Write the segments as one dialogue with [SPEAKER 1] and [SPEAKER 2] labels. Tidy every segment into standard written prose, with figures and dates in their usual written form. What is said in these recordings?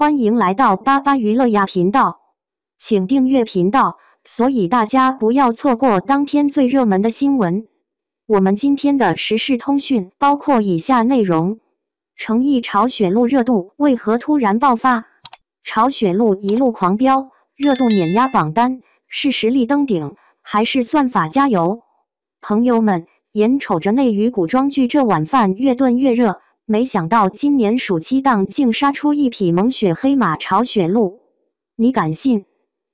[SPEAKER 1] 欢迎来到巴巴娱乐呀频道，请订阅频道，所以大家不要错过当天最热门的新闻。我们今天的时事通讯包括以下内容：诚意朝雪路热度为何突然爆发？朝雪路一路狂飙，热度碾压榜单，是实力登顶，还是算法加油？朋友们，眼瞅着内娱古装剧这碗饭越炖越热，没想到今年暑期档竟杀出一匹猛血黑马朝雪路，你敢信？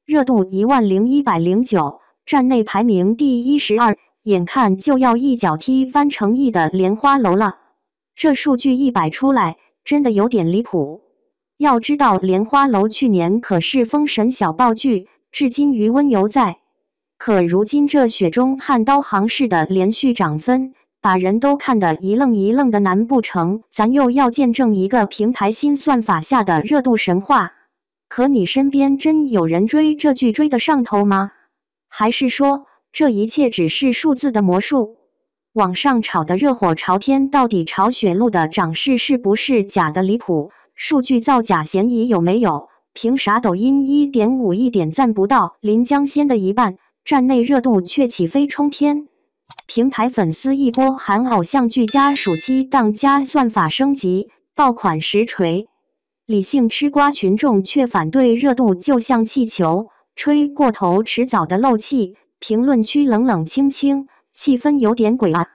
[SPEAKER 1] 热度10109，站内排名第12，眼看就要一脚踢翻诚意的莲花楼了。这数据一摆出来，真的有点离谱。要知道莲花楼去年可是封神小爆剧，至今余温犹在。可如今这雪中悍刀行式的连续涨分，把人都看得一愣一愣的，难不成咱又要见证一个平台新算法下的热度神话？可你身边真有人追这剧追得上头吗？还是说这一切只是数字的魔术？网上炒得热火朝天，到底朝雪路的涨势是不是假的离谱？数据造假嫌疑有没有？凭啥抖音1.5亿点赞不到临江仙的一半，站内热度却起飞冲天？平台粉丝一波喊偶像剧加暑期档加算法升级，爆款实锤。理性吃瓜群众却反对热度就像气球，吹过头迟早的漏气。评论区冷冷清清，气氛有点诡异。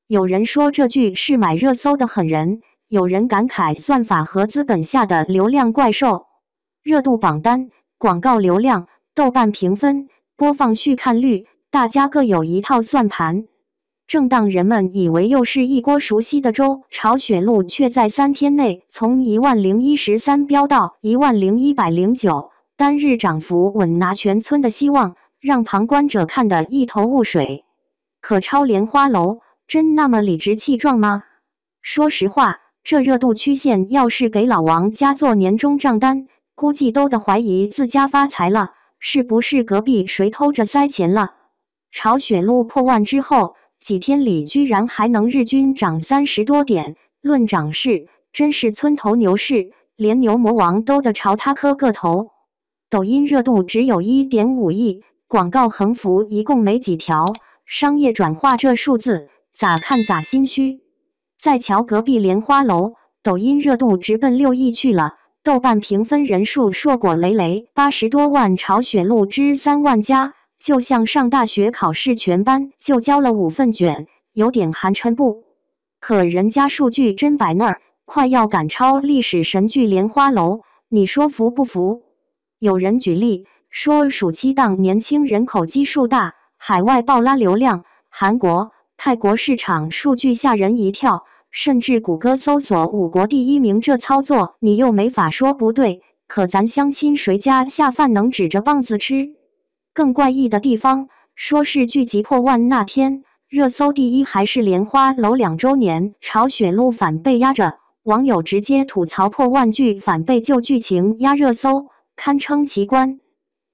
[SPEAKER 1] 有人说这剧是买热搜的狠人，有人感慨算法和资本下的流量怪兽。热度榜单、广告流量、豆瓣评分、播放续看率，大家各有一套算盘。正当人们以为又是一锅熟悉的粥，朝雪路却在3天内从10013飙到10109，单日涨幅稳拿全村的希望，让旁观者看得一头雾水。可超莲花楼真那么理直气壮吗？说实话，这热度曲线要是给老王家做年终账单，估计都得怀疑自家发财了，是不是隔壁谁偷着塞钱了？朝雪路破万之后，几天里居然还能日均涨30多点，论涨势真是村头牛市，连牛魔王都得朝他磕个头。抖音热度只有1.5亿，广告横幅一共没几条，商业转化这数字咋看咋心虚。再瞧隔壁莲花楼，抖音热度直奔6亿去了，豆瓣评分人数硕果累累，80多万，朝雪路之3万加。就像上大学考试全班就交了5份卷，有点寒碜不？可人家数据真摆那儿，快要赶超历史神剧莲花楼，你说服不服？有人举例说，暑期档年轻人口基数大，海外爆拉流量，韩国、泰国市场数据吓人一跳，甚至谷歌搜索5国第1名，这操作你又没法说不对。可咱相亲谁家下饭能指着棒子吃？更怪异的地方，说是剧集破万那天，热搜第一还是莲花楼2周年，朝雪路反被压着，网友直接吐槽破万剧反被旧剧情压热搜，堪称奇观。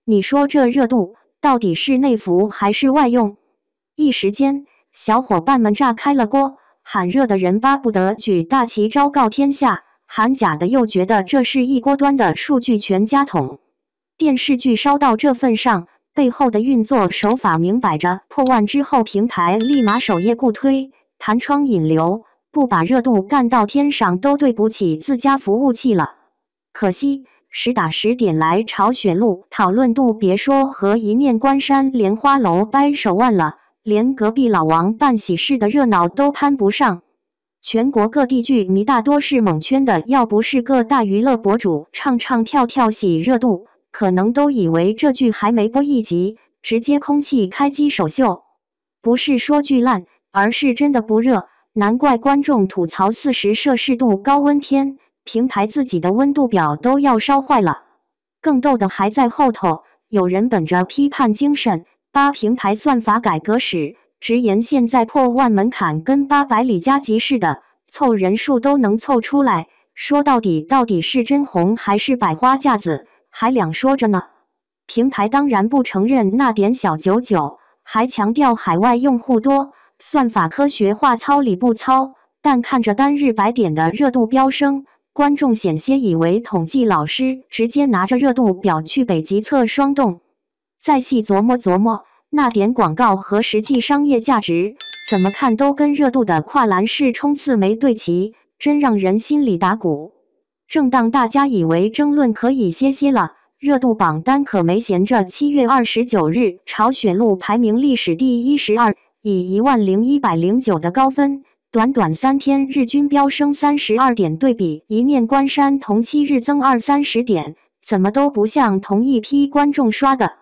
[SPEAKER 1] 你说这热度到底是内服还是外用？一时间，小伙伴们炸开了锅，喊热的人巴不得举大旗昭告天下，喊假的又觉得这是一锅端的数据全家桶。电视剧烧到这份上，背后的运作手法明摆着，破万之后平台立马首页固推，弹窗引流，不把热度干到天上都对不起自家服务器了。可惜实打实点来朝雪路讨论度别说和一念关山莲花楼掰手腕了，连隔壁老王办喜事的热闹都攀不上。全国各地剧迷大多是猛圈的，要不是各大娱乐博主唱唱跳跳洗热度，可能都以为这剧还没播一集，直接空气开机首秀。不是说剧烂，而是真的不热，难怪观众吐槽40摄氏度高温天，平台自己的温度表都要烧坏了。更逗的还在后头，有人本着批判精神，扒平台算法改革史，直言现在破万门槛跟800里加急似的，凑人数都能凑出来，说到底是真红还是摆花架子，还两说着呢。平台当然不承认那点小99，还强调海外用户多，算法科学化糙理不糙，但看着单日100点的热度飙升，观众险些以为统计老师直接拿着热度表去北极测霜冻。再细琢磨琢磨，那点广告和实际商业价值，怎么看都跟热度的跨栏式冲刺没对齐，真让人心里打鼓。正当大家以为争论可以歇了，热度榜单可没闲着。7月29日，朝雪路排名历史第12，以10109的高分，短短3天日均飙升32点，对比一念关山同期日增20-30点，怎么都不像同一批观众刷的。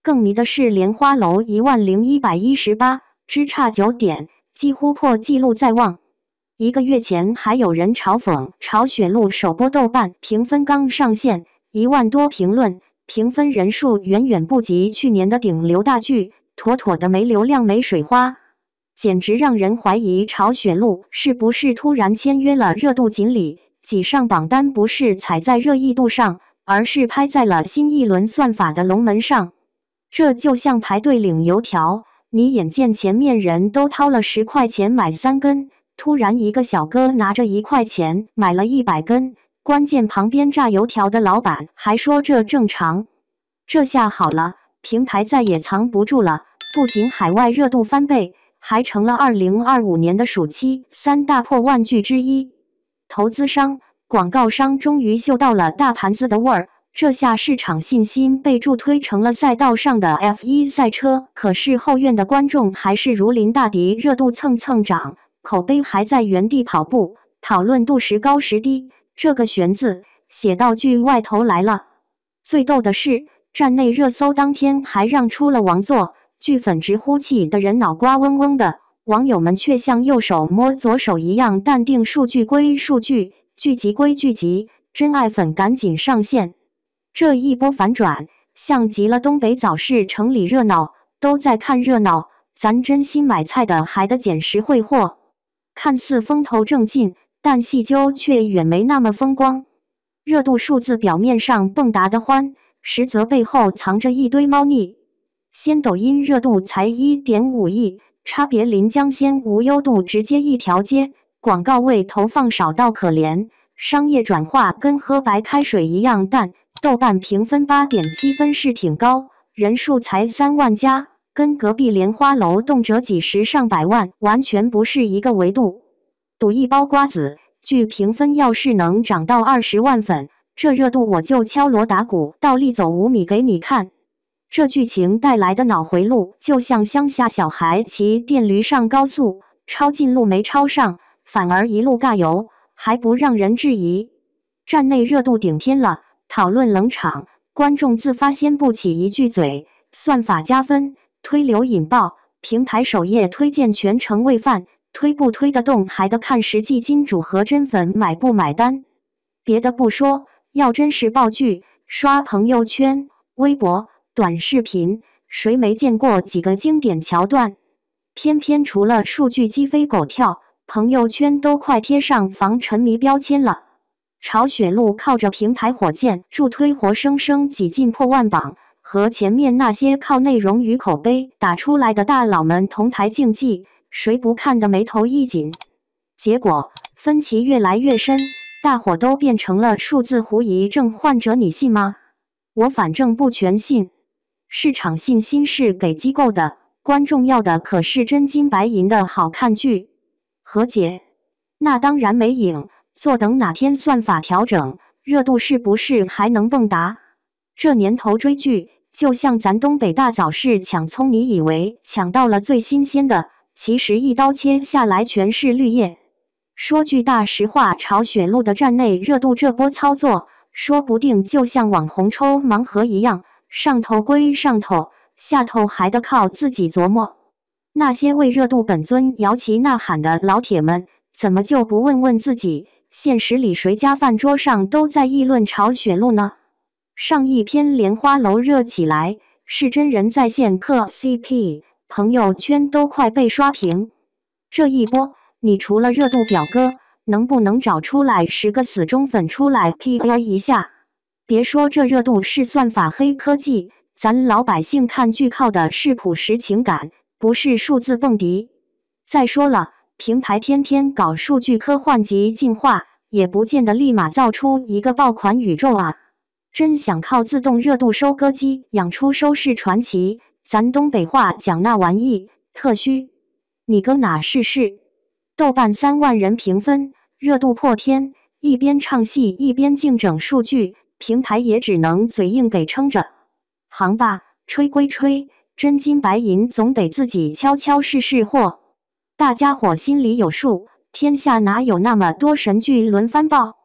[SPEAKER 1] 更迷的是莲花楼10118，只差9点，几乎破纪录在望。1个月前还有人嘲讽朝雪路首播豆瓣评分刚上线1万多评论，评分人数远远不及去年的顶流大剧，妥妥的没流量没水花，简直让人怀疑朝雪路是不是突然签约了热度锦鲤，挤上榜单不是踩在热议度上，而是拍在了新一轮算法的龙门上。这就像排队领油条，你眼见前面人都掏了10块钱买3根，突然一个小哥拿着1块钱买了100根，关键旁边炸油条的老板还说这正常。这下好了，平台再也藏不住了，不仅海外热度翻倍，还成了2025年的暑期3大破万剧之一。投资商、广告商终于嗅到了大盘子的味儿，这下市场信心被助推成了赛道上的 F1 赛车。可是后院的观众还是如临大敌，热度蹭蹭涨，口碑还在原地跑步，讨论度时高时低。这个玄字写到剧外头来了。最逗的是，站内热搜当天还让出了王座，剧粉直呼气的人脑瓜嗡嗡的，网友们却像右手摸左手一样淡定，数据归数据，剧集归剧集，真爱粉赶紧上线。这一波反转，像极了东北早市城里热闹，都在看热闹，咱真心买菜的还得捡实惠货。看似风头正劲，但细究却远没那么风光。热度数字表面上蹦跶的欢，实则背后藏着一堆猫腻。先抖音热度才 1.5 亿，差别临江仙无忧度直接一条街，广告位投放少到可怜，商业转化跟喝白开水一样淡。豆瓣评分 8.7 分是挺高，人数才3万加，跟隔壁莲花楼动辄几十上百万，完全不是一个维度。赌一包瓜子，剧评分要是能涨到20万粉，这热度我就敲锣打鼓倒立走5米给你看。这剧情带来的脑回路，就像乡下小孩骑电驴上高速，抄近路没抄上，反而一路尬游，还不让人质疑。站内热度顶天了，讨论冷场，观众自发掀不起一句嘴，算法加分，推流引爆，平台首页推荐全程喂饭，推不推得动还得看实际金主和真粉买不买单。别的不说，要真是爆剧，刷朋友圈、微博、短视频，谁没见过几个经典桥段？偏偏除了数据鸡飞狗跳，朋友圈都快贴上防沉迷标签了。朝雪路靠着平台火箭助推，活生生挤进破万榜，和前面那些靠内容与口碑打出来的大佬们同台竞技，谁不看得眉头一紧？结果分歧越来越深，大伙都变成了数字狐疑症患者，你信吗？我反正不全信。市场信心是给机构的，观众要的可是真金白银的好看剧。何解？那当然没影。坐等哪天算法调整，热度是不是还能蹦跶？这年头追剧，就像咱东北大早市抢葱，你以为抢到了最新鲜的，其实一刀切下来全是绿叶。说句大实话，朝雪路的站内热度这波操作，说不定就像网红抽盲盒一样，上头归上头，下头还得靠自己琢磨。那些为热度本尊摇旗呐喊的老铁们，怎么就不问问自己？现实里谁家饭桌上都在议论朝雪路呢？上一篇莲花楼热起来，是真人在线磕 CP， 朋友圈都快被刷屏。这一波，你除了热度表哥，能不能找出来10个死忠粉出来 PR 一下？别说这热度是算法黑科技，咱老百姓看剧靠的是朴实情感，不是数字蹦迪。再说了，平台天天搞数据科幻及进化，也不见得立马造出一个爆款宇宙啊！真想靠自动热度收割机养出收视传奇，咱东北话讲那玩意特虚，你搁哪试试？豆瓣3万人评分，热度破天，一边唱戏一边净整数据，平台也只能嘴硬给撑着。行吧，吹归吹，真金白银总得自己悄悄试试货。大家伙心里有数，天下哪有那么多神剧轮番爆？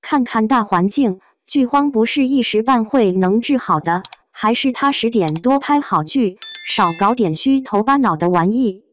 [SPEAKER 1] 看看大环境，剧荒不是一时半会能治好的，还是踏实点多拍好剧，少搞点虚头巴脑的玩意。